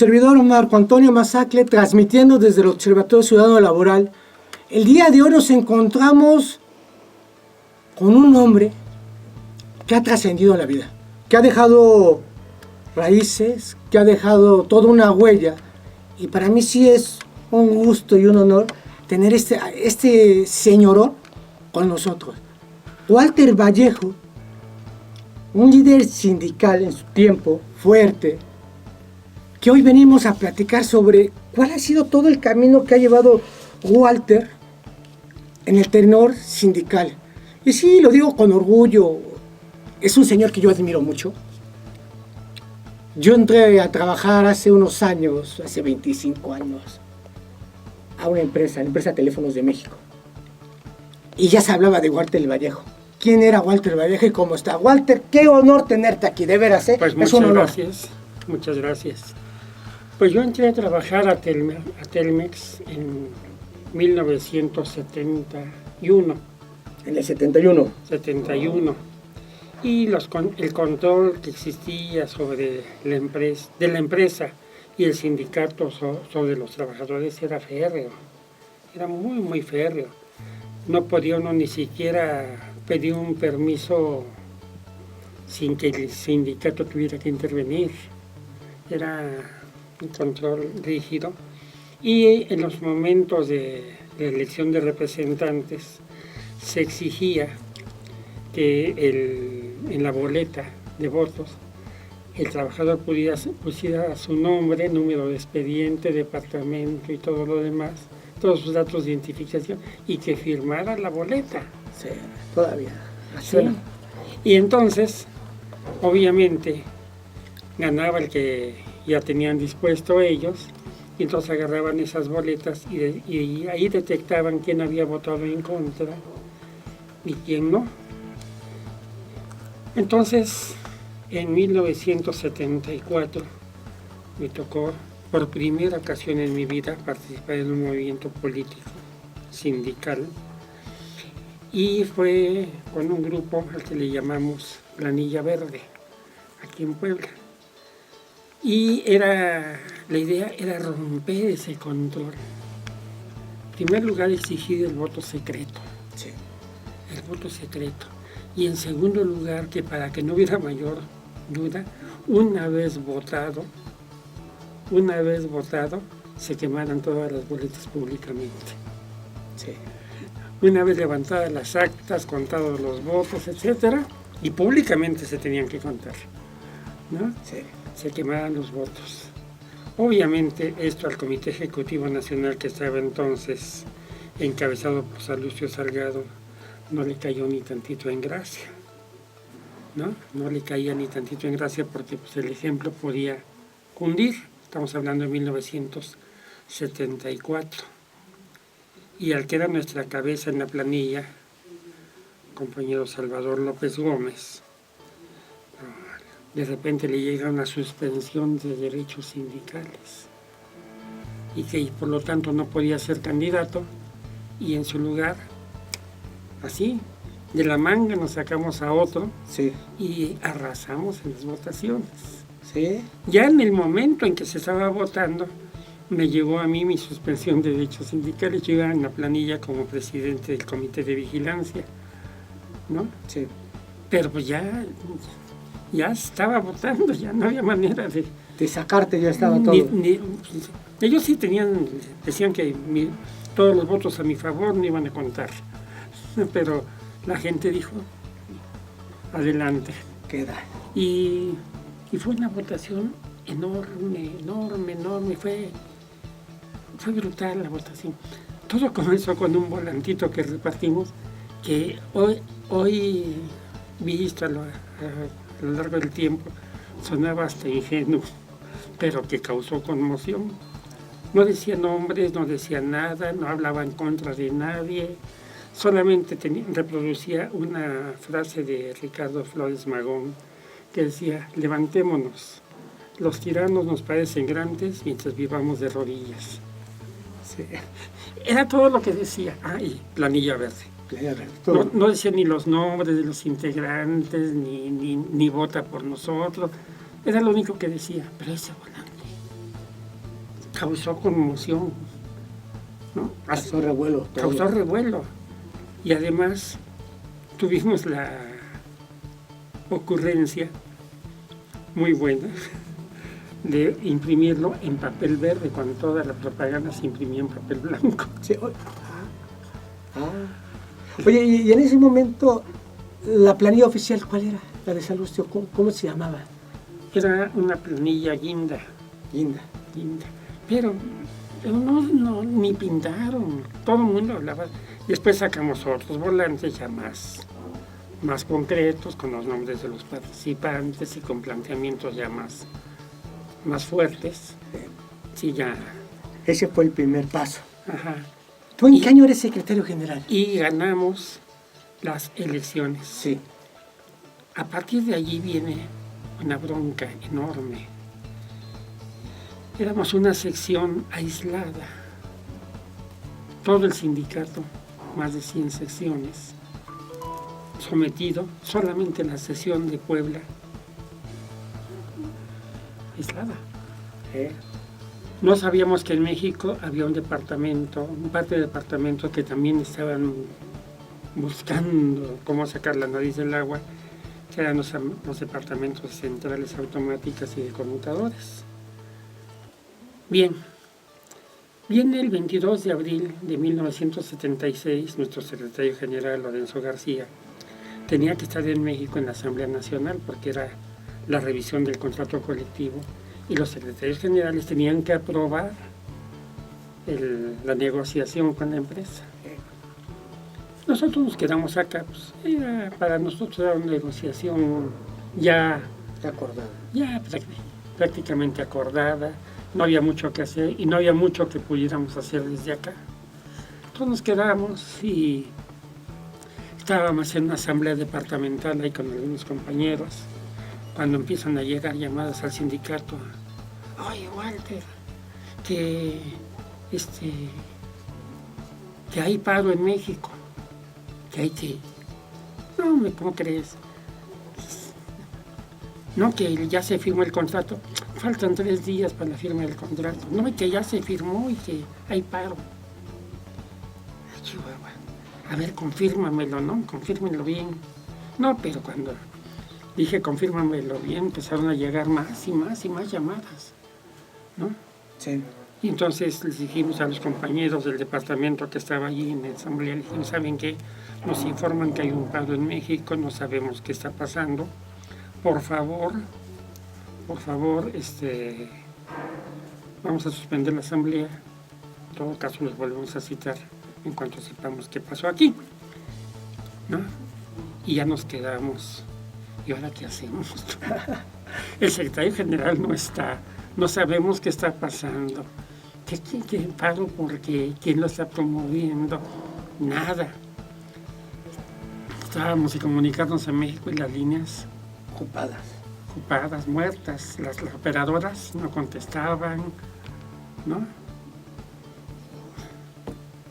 Servidor Marco Antonio Masacle, transmitiendo desde el Observatorio Ciudadano Laboral. El día de hoy nos encontramos con un hombre que ha trascendido la vida, que ha dejado raíces, que ha dejado toda una huella, y para mí sí es un gusto y un honor tener este señorón con nosotros. Walter Vallejo, un líder sindical en su tiempo, fuerte, que hoy venimos a platicar sobre cuál ha sido todo el camino que ha llevado Walter en el tenor sindical. Y sí, lo digo con orgullo, es un señor que yo admiro mucho. Yo entré a trabajar hace unos años, hace 25 años, a una empresa, la empresa Teléfonos de México. Y ya se hablaba de Walter Vallejo. ¿Quién era Walter Vallejo y cómo está? Walter, qué honor tenerte aquí, de veras, ¿eh? Pues es un honor. Muchas gracias. Pues yo entré a trabajar a Telmex en 1971. En el 71. 71. Y el control que existía sobre la empresa y el sindicato sobre los trabajadores era férreo. Era muy, muy férreo. No podía uno ni siquiera pedir un permiso sin que el sindicato tuviera que intervenir. Era un control rígido. Y en los momentos de elección de representantes se exigía que en la boleta de votos el trabajador pusiera su nombre, número de expediente, departamento y todo lo demás, todos sus datos de identificación, y que firmara la boleta. Sí, todavía. Sí. Y entonces, obviamente, ganaba el que ya tenían dispuesto ellos, y entonces agarraban esas boletas y ahí detectaban quién había votado en contra y quién no. Entonces, en 1974 me tocó por primera ocasión en mi vida participar en un movimiento político sindical, y fue con un grupo al que le llamamos Planilla Verde, aquí en Puebla. Y la idea era romper ese control. En primer lugar, exigir el voto secreto. Sí. El voto secreto. Y en segundo lugar, que para que no hubiera mayor duda, una vez votado, se quemaran todas las boletas públicamente. Sí. Una vez levantadas las actas, contados los votos, etcétera, y públicamente se tenían que contar, ¿no? Sí. Se quemaban los votos. Obviamente esto al Comité Ejecutivo Nacional, que estaba entonces encabezado por San Lucio Salgado, no le cayó ni tantito en gracia, ¿no? No le caía ni tantito en gracia porque pues, el ejemplo podía cundir. Estamos hablando de 1974. Y al que era nuestra cabeza en la planilla, compañero Salvador López Gómez, de repente le llega una suspensión de derechos sindicales y que por lo tanto no podía ser candidato, y en su lugar, así, de la manga nos sacamos a otro. Sí. Y arrasamos en las votaciones. Sí. Ya en el momento en que se estaba votando, me llegó a mí mi suspensión de derechos sindicales. Yo iba en la planilla como presidente del comité de vigilancia, ¿no? Sí. Pero pues ya estaba votando, ya no había manera de sacarte, ya estaba todo. Ellos sí decían que todos los votos a mi favor no iban a contar, pero la gente dijo, adelante. Queda. Y fue una votación enorme, fue brutal la votación. Todo comenzó con un volantito que repartimos, que hoy visto a lo largo del tiempo, sonaba hasta ingenuo, pero que causó conmoción. No decía nombres, no decía nada, no hablaba en contra de nadie, solamente reproducía una frase de Ricardo Flores Magón que decía: levantémonos, los tiranos nos parecen grandes mientras vivamos de rodillas. Sí. Era todo lo que decía. Y planilla verde. No decía ni los nombres de los integrantes, ni vota por nosotros. Era lo único que decía. Pero ese volante causó conmoción, ¿no? Causó revuelo. Causó revuelo. Y además tuvimos la ocurrencia muy buena de imprimirlo en papel verde, cuando toda la propaganda se imprimía en papel blanco. Sí. Oye, y en ese momento, la planilla oficial, ¿cuál era? La de Salustio, ¿cómo se llamaba? Era una planilla guinda. Guinda. Pero no, ni pintaron, todo el mundo hablaba. Después sacamos otros volantes ya más concretos, con los nombres de los participantes y con planteamientos ya más fuertes. Sí, ya. Ese fue el primer paso. Ajá. ¿Tú en qué año eres secretario general? Y ganamos las elecciones. Sí. A partir de allí viene una bronca enorme. Éramos una sección aislada. Todo el sindicato, más de 100 secciones, sometido solamente a la sesión de Puebla, aislada. No sabíamos que en México había un par de departamentos que también estaban buscando cómo sacar la nariz del agua, que eran los departamentos de centrales automáticas y de conmutadores. Bien, viene el 22 de abril de 1976, nuestro secretario general, Lorenzo García, tenía que estar en México en la Asamblea Nacional porque era la revisión del contrato colectivo y los secretarios generales tenían que aprobar la negociación con la empresa. Nosotros nos quedamos acá, pues, para nosotros era una negociación ya acordada. Ya prácticamente acordada, no había mucho que hacer y no había mucho que pudiéramos hacer desde acá. Entonces nos quedamos y estábamos en una asamblea departamental ahí con algunos compañeros, cuando empiezan a llegar llamadas al sindicato. Oye, Walter, que hay paro en México, que hay que... No, ¿cómo crees? No, que ya se firmó el contrato. Faltan 3 días para la firma del contrato. No, y que ya se firmó y que hay paro. Ay, Chihuahua. A ver, confírmamelo, ¿no? Confírmenlo bien. No, pero cuando dije confírmamelo bien, empezaron a llegar más y más llamadas, ¿no? Sí. Y entonces les dijimos a los compañeros del departamento que estaba allí en la asamblea, les dijimos, ¿saben qué? Nos informan que hay un paro en México, no sabemos qué está pasando. Por favor, vamos a suspender la asamblea. En todo caso, los volvemos a citar en cuanto sepamos qué pasó aquí, ¿no? Y ya nos quedamos. ¿Y ahora qué hacemos? El secretario general no está, no sabemos qué está pasando. ¿Qué paro? ¿Por qué? ¿Quién lo está promoviendo? Nada. Estábamos en comunicarnos a México y las líneas ocupadas, muertas. Las operadoras no contestaban, ¿no?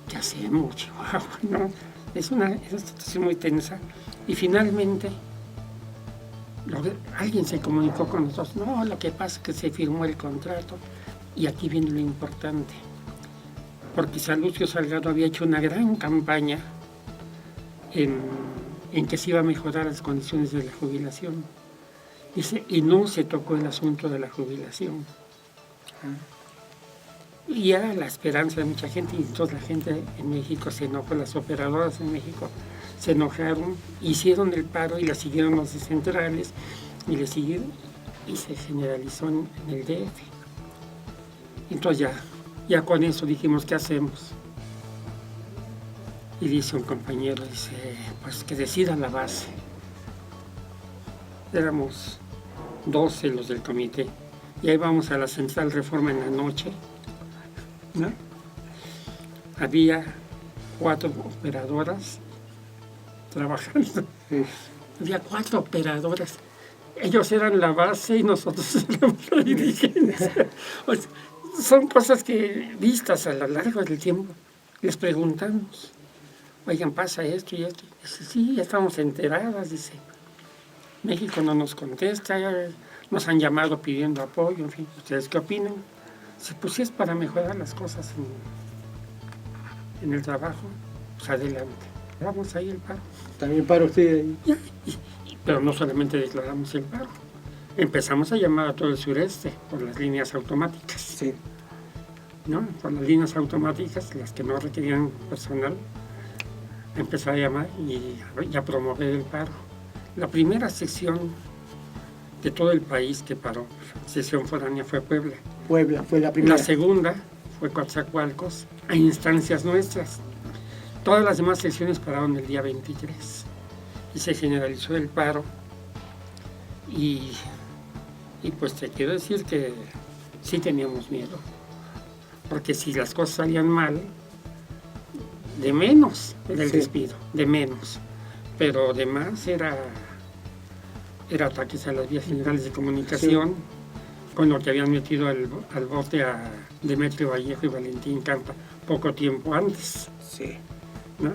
¿Qué hacemos, Chihuahua? ¿No? Es una situación muy tensa. Y finalmente, alguien se comunicó con nosotros. No, lo que pasa es que se firmó el contrato. Y aquí viene lo importante. Porque Salustio Salgado había hecho una gran campaña en que se iba a mejorar las condiciones de la jubilación. Y no se tocó el asunto de la jubilación. Y era la esperanza de mucha gente, y toda la gente en México se enojó, las operadoras en México se enojaron, hicieron el paro y la siguieron los centrales, y le siguieron, y se generalizó en el DF. Entonces ya con eso dijimos, ¿qué hacemos? Y dice un compañero, pues que decida la base. Éramos 12 los del comité, y ahí vamos a la Central Reforma en la noche, ¿no? Había 4 operadoras trabajando. Sí. Había 4 operadoras. Ellos eran la base y nosotros éramos la dirigencia. O sea, son cosas que, vistas a lo largo del tiempo, les preguntamos. Oigan, pasa esto y esto. Dice, sí, ya estamos enteradas, dice. México no nos contesta, nos han llamado pidiendo apoyo, en fin, ¿ustedes qué opinan? Si es para mejorar las cosas en el trabajo, pues adelante. Vamos ahí el paro. También para usted ahí. Pero no solamente declaramos el paro. Empezamos a llamar a todo el sureste por las líneas automáticas. Sí. ¿No? Por las líneas automáticas, las que no requerían personal, empezar a llamar y a promover el paro. La primera sección de todo el país que paró, sección foránea, fue Puebla. Puebla fue la primera. La segunda fue Coatzacoalcos, a instancias nuestras. Todas las demás secciones pararon el día 23 y se generalizó el paro. Y pues te quiero decir que sí teníamos miedo, porque si las cosas salían mal, de menos era el despido, de menos, pero de más era ataques a las vías generales de comunicación, con lo que habían metido al bote a Demetrio Vallejo y Valentín Campa poco tiempo antes. Sí. ¿No?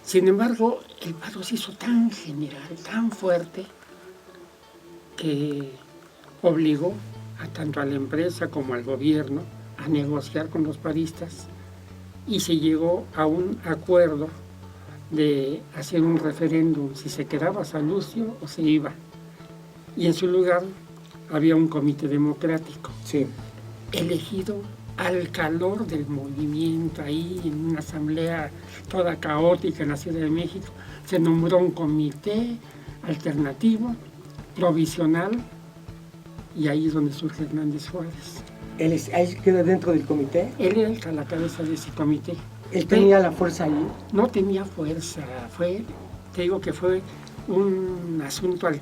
Sin embargo, el paro se hizo tan general, tan fuerte, que obligó tanto a la empresa como al gobierno a negociar con los paristas y se llegó a un acuerdo de hacer un referéndum si se quedaba Salustio o se iba. Y en su lugar había un comité democrático, elegido al calor del movimiento, ahí en una asamblea toda caótica en la Ciudad de México. Se nombró un comité alternativo, provisional, y ahí es donde surge Hernández Juárez. ¿Él queda dentro del comité? Él era la cabeza de ese comité. ¿Él tenía la fuerza allí? No tenía fuerza, te digo que fue un asunto al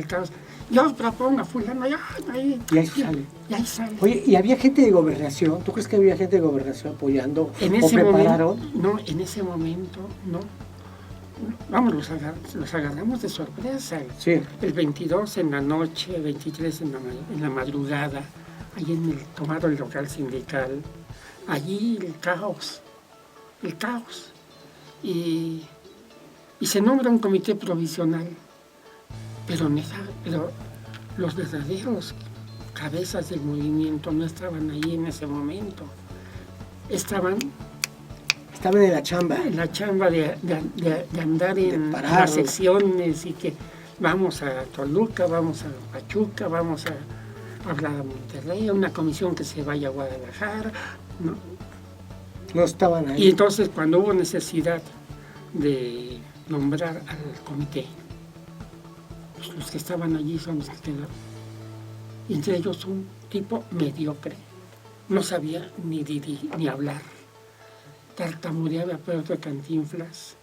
caos. Yo propongo a fulano, y ahí sale. Y ahí sale. Oye, ¿y había gente de gobernación? ¿Tú crees que había gente de gobernación apoyando? En ese momento, no, en ese momento, no. Vamos, los agarramos de sorpresa. Sí. El 22 en la noche, 23 en la madrugada, allí tomaron el local sindical, allí el caos. Y se nombra un comité provisional, pero los verdaderos cabezas del movimiento no estaban ahí en ese momento. Estaban en la chamba. En la chamba de andar en las secciones y que vamos a Toluca, vamos a Pachuca, vamos a hablar a Monterrey, a una comisión que se vaya a Guadalajara. No estaban ahí. Y entonces cuando hubo necesidad de nombrar al comité, pues los que estaban allí son los que quedaron. Entre ellos un tipo mediocre, no sabía ni hablar. Tartamudeaba peor que Cantinflas,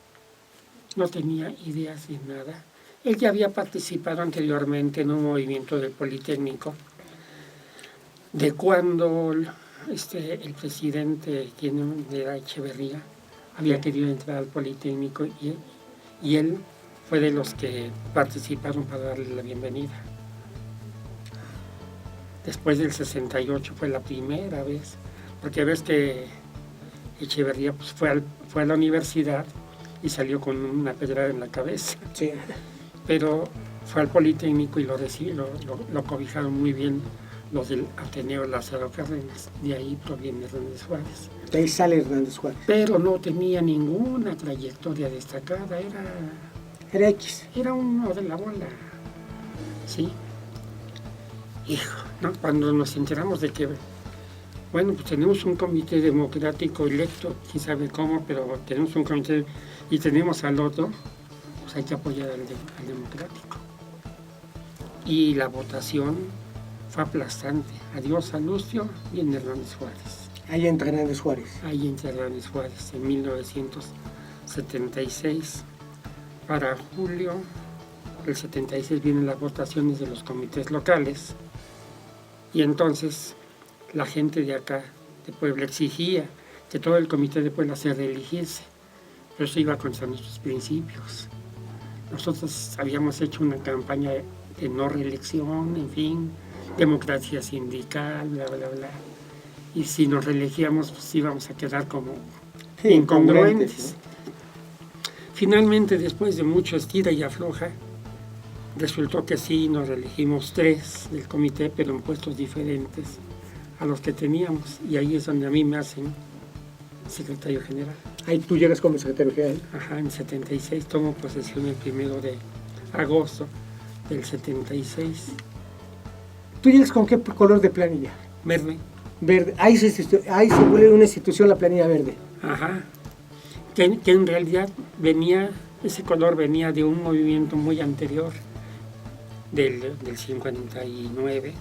no tenía ideas de nada. Él ya había participado anteriormente en un movimiento del Politécnico, de cuando el presidente, quien era Echeverría, había querido entrar al Politécnico y él fue de los que participaron para darle la bienvenida. Después del 68 fue la primera vez, porque ves que Echeverría pues, fue a la universidad y salió con una pedrada en la cabeza. Sí. Pero fue al Politécnico y lo cobijaron muy bien los del Ateneo Lázaro Cárdenas. De ahí proviene Hernández Juárez. De ahí sale Hernández Juárez. Pero no tenía ninguna trayectoria destacada. Era X. Era uno de la bola. Sí. Hijo, ¿no? Cuando nos enteramos de que bueno, pues tenemos un comité democrático electo, quién sabe cómo, pero tenemos un comité y tenemos al otro, pues hay que apoyar al democrático. Y la votación fue aplastante. Adiós Salustio y en Hernández Juárez. Ahí entra Hernández Juárez. Ahí entra Hernández Juárez en 1976. Para julio del 76 vienen las votaciones de los comités locales y entonces la gente de acá, de Puebla, exigía que todo el comité de Puebla se reeligiese, pero eso iba contra nuestros principios. Nosotros habíamos hecho una campaña de no reelección, en fin, democracia sindical, bla, bla, bla. Y si nos reelegíamos, pues íbamos a quedar como incongruentes. Finalmente, después de mucho estira y afloja, resultó que sí, nos reelegimos 3 del comité, pero en puestos diferentes. a los que teníamos, y ahí es donde a mí me hacen secretario general. Ahí tú llegas como secretario general. Ajá, en 76 tomo posesión el 1 de agosto del 76. ¿Tú llegas con qué color de planilla? Verde. Verde. Ahí se vuelve una institución la planilla verde. Ajá. Que en realidad ese color venía de un movimiento muy anterior, del 59,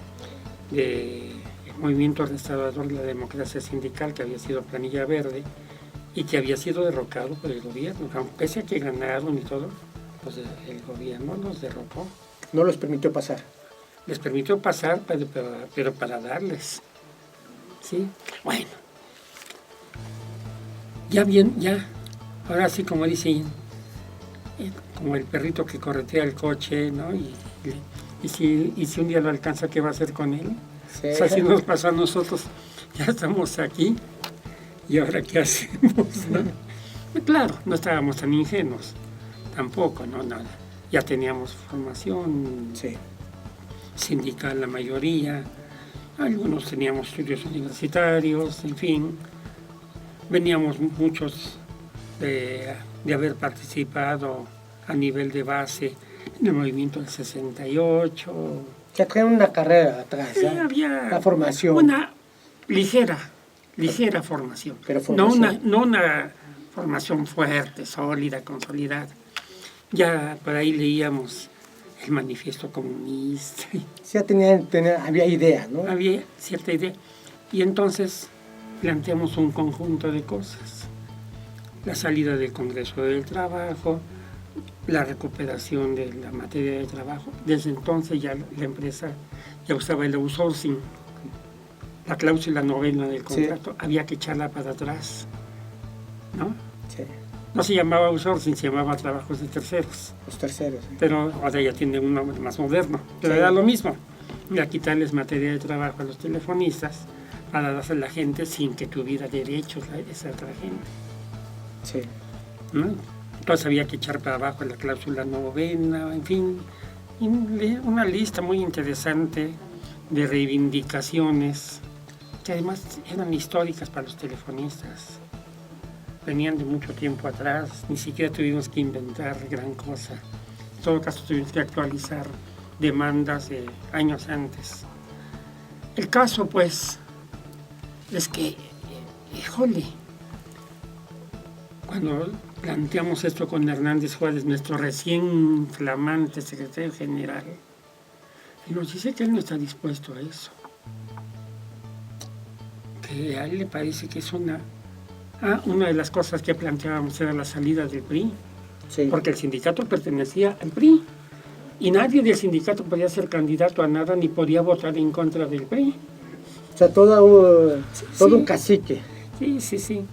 del movimiento restaurador de la democracia sindical, que había sido planilla verde y que había sido derrocado por el gobierno. Pese a que ganaron y todo, pues el gobierno los derrocó. No los permitió pasar. Les permitió pasar, pero para darles. ¿Sí? Bueno. Ya. Ahora sí, como dicen, como el perrito que corretea el coche, ¿no? Y si un día lo alcanza, ¿qué va a hacer con él? Sí. O sea, si nos pasa a nosotros, ya estamos aquí, ¿y ahora qué hacemos? ¿No? Claro, no estábamos tan ingenuos, tampoco, ¿no? Nada. Ya teníamos formación sindical, la mayoría, algunos teníamos estudios universitarios, en fin, veníamos muchos de haber participado a nivel de base en el movimiento del 68. Ya traen una carrera atrás, Sí, había la formación. Una ligera formación. Pero formación. No una formación fuerte, sólida, consolidada. Ya por ahí leíamos el manifiesto comunista. Ya había idea, ¿no? Había cierta idea. Y entonces planteamos un conjunto de cosas. La salida del Congreso del Trabajo, la recuperación de la materia de trabajo. Desde entonces ya la empresa ya usaba el outsourcing. La cláusula 9 del contrato, había que echarla para atrás, ¿no? Sí. No se llamaba outsourcing, se llamaba trabajos de terceros. Los terceros. Pero ahora ya tiene un nombre más moderno. Pero era lo mismo. Ya quitarles materia de trabajo a los telefonistas para darse a la gente sin que tuviera derechos esa otra gente. Sí. ¿No? Entonces había que echar para abajo la cláusula 9, en fin, una lista muy interesante de reivindicaciones que además eran históricas para los telefonistas. Venían de mucho tiempo atrás, ni siquiera tuvimos que inventar gran cosa. En todo caso tuvimos que actualizar demandas de años antes. El caso, pues, es que, híjole, cuando planteamos esto con Hernández Juárez, nuestro recién flamante secretario general, y nos dice que él no está dispuesto a eso. Que a él le parece que es una de las cosas que planteábamos era la salida del PRI, porque el sindicato pertenecía al PRI y nadie del sindicato podía ser candidato a nada ni podía votar en contra del PRI. O sea, todo un cacique. Sí.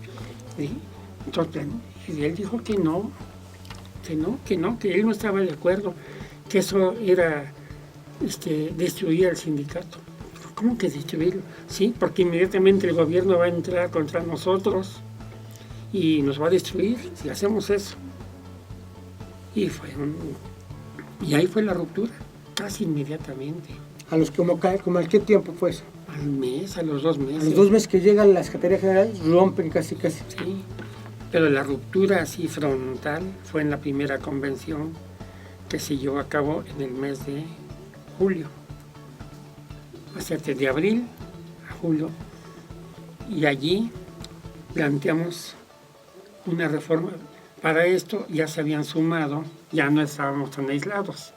Entonces, y él dijo que no, que él no estaba de acuerdo, que eso era destruir al sindicato. ¿Cómo que destruirlo? Sí, porque inmediatamente el gobierno va a entrar contra nosotros y nos va a destruir si hacemos eso. Y ahí fue la ruptura, casi inmediatamente. ¿Como al qué tiempo fue eso? Al mes, a los 2 meses. A los 2 meses que llegan la Secretaría General, rompen casi. Sí, pero la ruptura así frontal fue en la primera convención que se llevó a cabo en el mes de julio. O sea, desde abril a julio. Y allí planteamos una reforma. Para esto ya se habían sumado, ya no estábamos tan aislados.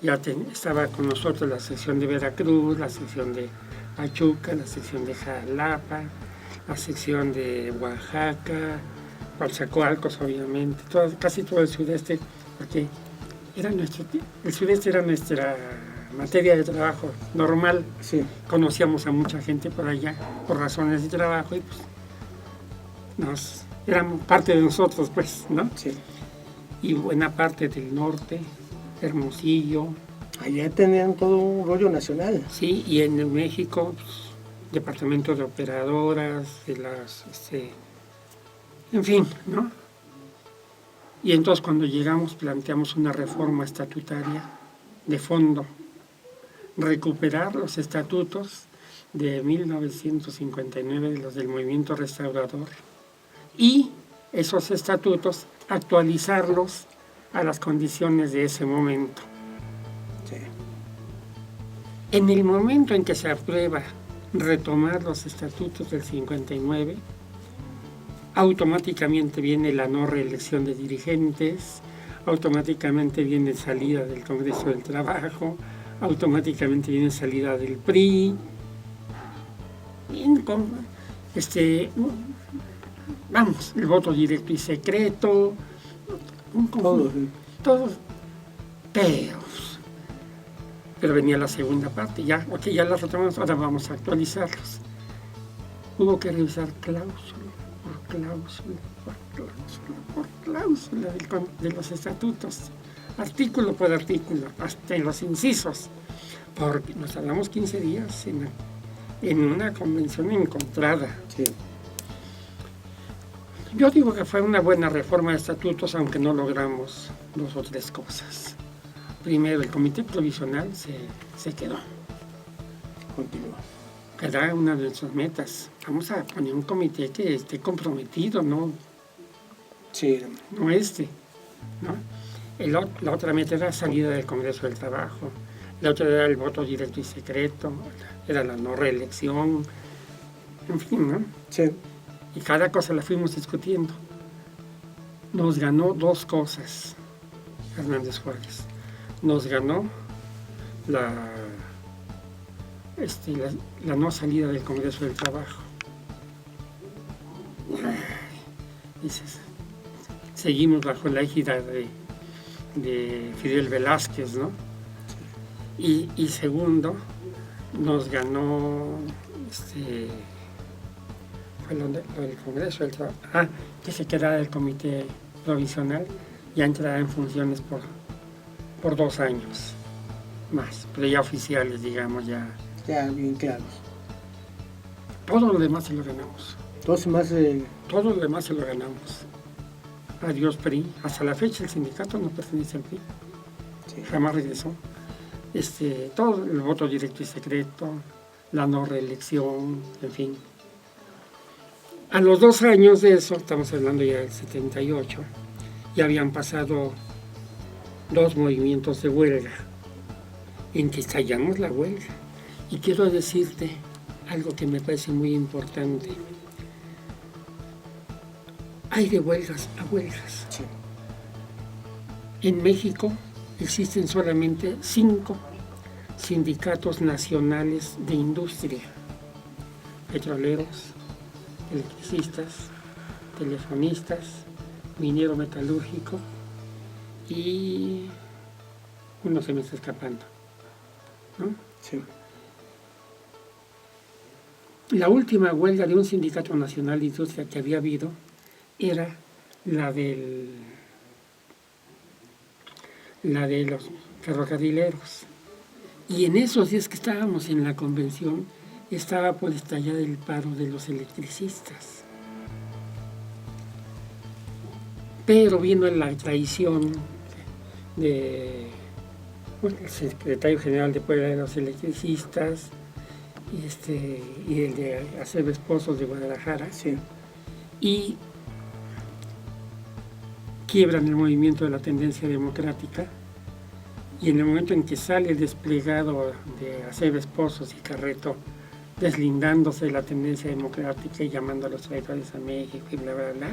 Ya estaba con nosotros la sección de Veracruz, la sección de Pachuca, la sección de Jalapa, la sección de Oaxaca, Coatzacoalcos, obviamente, casi todo el sudeste, porque el sudeste era nuestra materia de trabajo normal. Sí. Conocíamos a mucha gente por allá por razones de trabajo y pues eran parte de nosotros, pues, ¿no? Sí. Y buena parte del norte, Hermosillo. Allá tenían todo un rollo nacional. Sí, y en México, pues, departamento de operadoras, en fin, ¿no? Y entonces cuando llegamos planteamos una reforma estatutaria de fondo, recuperar los estatutos de 1959, de los del movimiento restaurador, y esos estatutos actualizarlos a las condiciones de ese momento. Sí. En el momento en que se aprueba retomar los estatutos del 59, automáticamente viene la no reelección de dirigentes, automáticamente viene salida del Congreso del Trabajo, automáticamente viene salida del PRI, vamos, el voto directo y secreto, todos, pero venía la segunda parte, ya la retomamos, ahora vamos a actualizarlos. Hubo que revisar cláusula por cláusula de los estatutos, artículo por artículo, hasta en los incisos, porque nos tardamos 15 días en una convención encontrada. Sí. Yo digo que fue una buena reforma de estatutos, aunque no logramos 2 o 3 cosas. Primero, el comité provisional se quedó. Continúa. Era una de nuestras metas. Vamos a poner un comité que esté comprometido, ¿no? Sí. No ¿no? La otra meta era salida del Congreso del Trabajo. La otra era el voto directo y secreto. Era la no reelección. En fin, ¿no? Sí. Y cada cosa la fuimos discutiendo. Nos ganó 2 cosas, Hernández Juárez. Nos ganó la no salida del Congreso del Trabajo. Dices, seguimos bajo la égida de Fidel Velázquez, ¿no? Y segundo, nos ganó lo del Congreso del Trabajo. Que se quedara el comité provisional, ya entrará en funciones por 2 años más, pero ya oficiales, digamos, ya. Ya, bien claros. Todo lo demás se lo ganamos. Todo lo demás se lo ganamos. Adiós PRI. Hasta la fecha el sindicato no pertenece al PRI. Sí. Jamás regresó. Todo el voto directo y secreto, la no reelección, en fin. A los 2 años de eso, estamos hablando ya del 78, ya habían pasado 2 movimientos de huelga, en que estallamos la huelga. Y quiero decirte algo que me parece muy importante. Hay de huelgas a huelgas. Sí. En México existen solamente 5 sindicatos nacionales de industria: petroleros, electricistas, telefonistas, minero metalúrgico y uno se me está escapando, ¿no? Sí. La última huelga de un sindicato nacional de industria que había habido era la de los ferrocarrileros. Y en esos días que estábamos en la convención, estaba por estallar el paro de los electricistas. Pero vino la traición del secretario general de Puebla de los electricistas y el de Aceves Pozos de Guadalajara. Sí. Y quiebran el movimiento de la tendencia democrática, y en el momento en que sale el desplegado de Aceves Pozos y Carreto deslindándose de la tendencia democrática y llamando a los traidores a México y bla, bla, bla,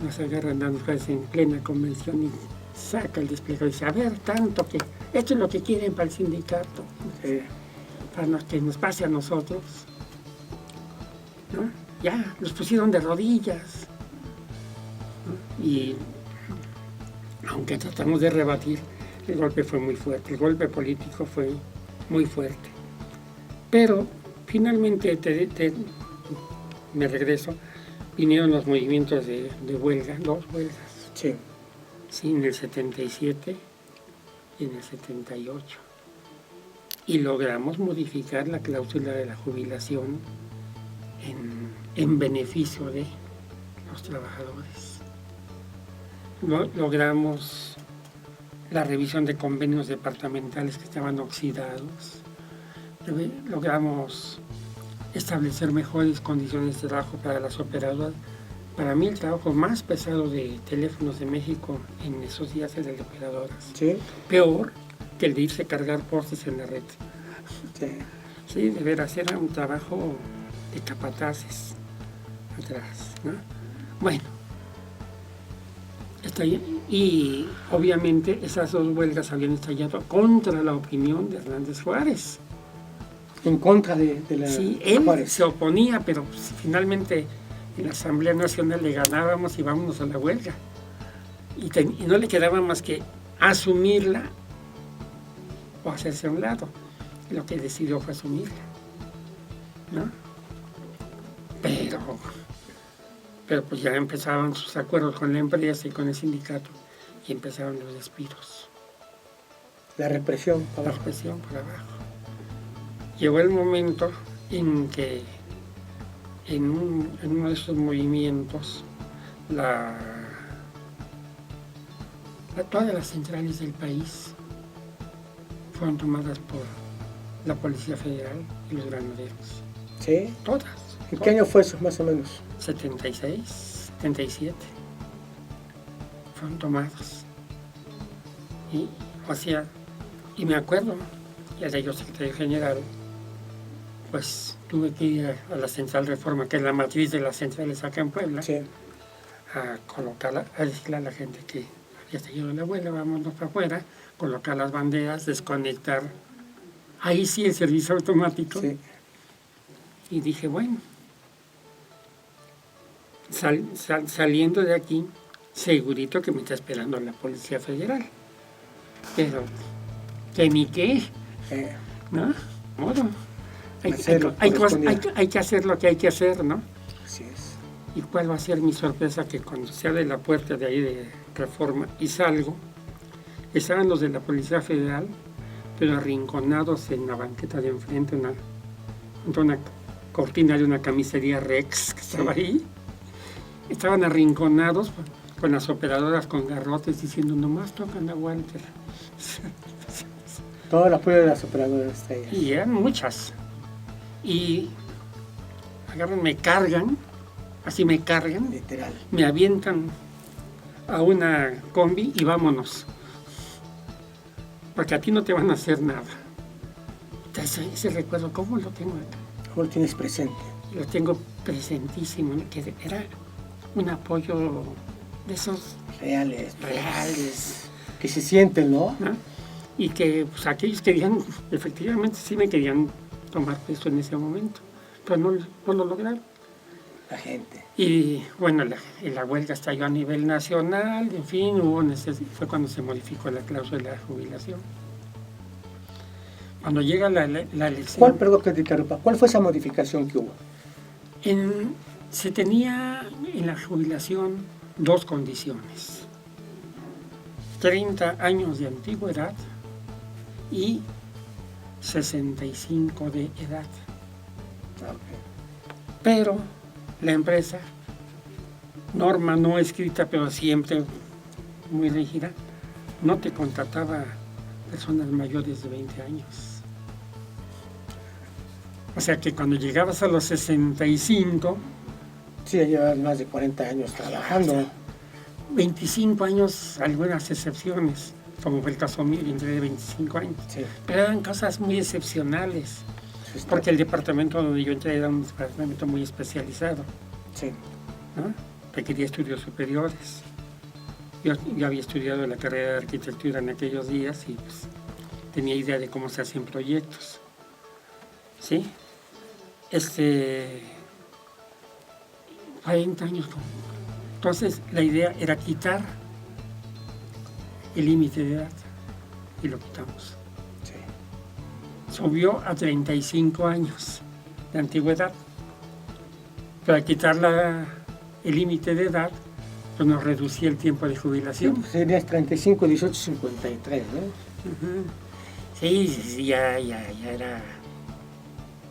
nos agarran dando jueces en plena convención y saca el desplegado y dice: a ver, tanto que esto es lo que quieren para el sindicato, para que nos pase a nosotros, ¿no? Ya, los pusieron de rodillas, ¿no? Y aunque tratamos de rebatir, el golpe fue muy fuerte, el golpe político fue muy fuerte. Pero finalmente me regreso, vinieron los movimientos de huelga, 2 huelgas. Sí. Sí, en el 77 y en el 78. Y logramos modificar la cláusula de la jubilación en beneficio de los trabajadores. Logramos la revisión de convenios departamentales que estaban oxidados. logramos establecer mejores condiciones de trabajo para las operadoras. Para mí el trabajo más pesado de Teléfonos de México en esos días es el de operadoras. Sí. Peor que el de irse a cargar postes en la red. Sí. Sí, de veras, era un trabajo de capataces atrás, ¿no? Bueno, y obviamente esas dos huelgas habían estallado contra la opinión de Hernández Juárez. En contra de la Sí, él Juárez. se oponía, pero pues, finalmente en la Asamblea Nacional le ganábamos y vámonos a la huelga. Y no le quedaba más que asumirla o hacerse a un lado. Lo que decidió fue asumirla, ¿no? Pero pues ya empezaban sus acuerdos con la empresa y con el sindicato y empezaron los despidos. La represión. La represión por abajo. Llegó el momento en que en uno de esos movimientos todas las centrales del país fueron tomadas por la Policía Federal y los granaderos. ¿Sí? Todas. ¿En qué año fue eso, más o menos? 76, 77. Fueron tomados. Y me acuerdo, ya era yo secretario general, pues tuve que ir a la Central Reforma, que es la matriz de las centrales acá en Puebla, Sí. a colocarla, a decirle a la gente que había salido la abuela, vámonos para afuera, colocar las banderas, desconectar. Ahí sí el servicio automático. Sí. Y dije, bueno, saliendo de aquí, segurito que me está esperando la Policía Federal. Pero, ¿que ni qué? ¿No? Modo. Hay que hacer lo que hay que hacer, ¿no? Así es. ¿Y cuál va a ser mi sorpresa? Que cuando se abre la puerta de ahí de Reforma y salgo, estaban los de la Policía Federal, pero arrinconados en la banqueta de enfrente, una cortina de una camisería Rex que estaba ahí. Estaban arrinconados con las operadoras con garrotes diciendo, nomás tocan a Walter. Todo el apoyo de las operadoras está ahí. Y eran muchas. Y agarran, me cargan, así me cargan, Literal. me avientan a una combi y vámonos. Porque a ti no te van a hacer nada. Entonces, ese recuerdo, ¿cómo lo tengo acá? ¿Cómo lo tienes presente? Lo tengo presentísimo, ¿no? Que era un apoyo de esos Reales. reales, Que se sienten, ¿no? ¿no? Y que pues, aquellos querían, efectivamente sí me querían tomar peso en ese momento, pero no lo lograron. La gente. Y bueno, la huelga estalló a nivel nacional, en fin, fue cuando se modificó la cláusula de la jubilación. Cuando llega la elección... ¿Cuál fue esa modificación que hubo? Se tenía en la jubilación dos condiciones: 30 años de antigüedad y 65 de edad. Pero la empresa, norma no escrita, pero siempre muy rígida, no te contrataba personas mayores de 20 años. O sea que cuando llegabas a los 65... Sí, ya llevas más de 40 años trabajando. 25 años, algunas excepciones, como fue el caso mío, yo entré de 25 años. Sí. Pero eran cosas muy excepcionales, porque el departamento donde yo entré era un departamento muy especializado. Sí. ¿No? Requería estudios superiores. Yo había estudiado la carrera de arquitectura en aquellos días y pues, tenía idea de cómo se hacían proyectos. ¿Sí? 40 años. Entonces, la idea era quitar el límite de edad y lo quitamos. Sí. Subió a 35 años de antigüedad. Para quitar el límite de edad, pues nos reducía el tiempo de jubilación. Sí, pues serías 35, 18, 53, ¿no? Uh-huh. Sí, ya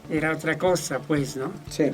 era otra cosa, pues, ¿no? Sí.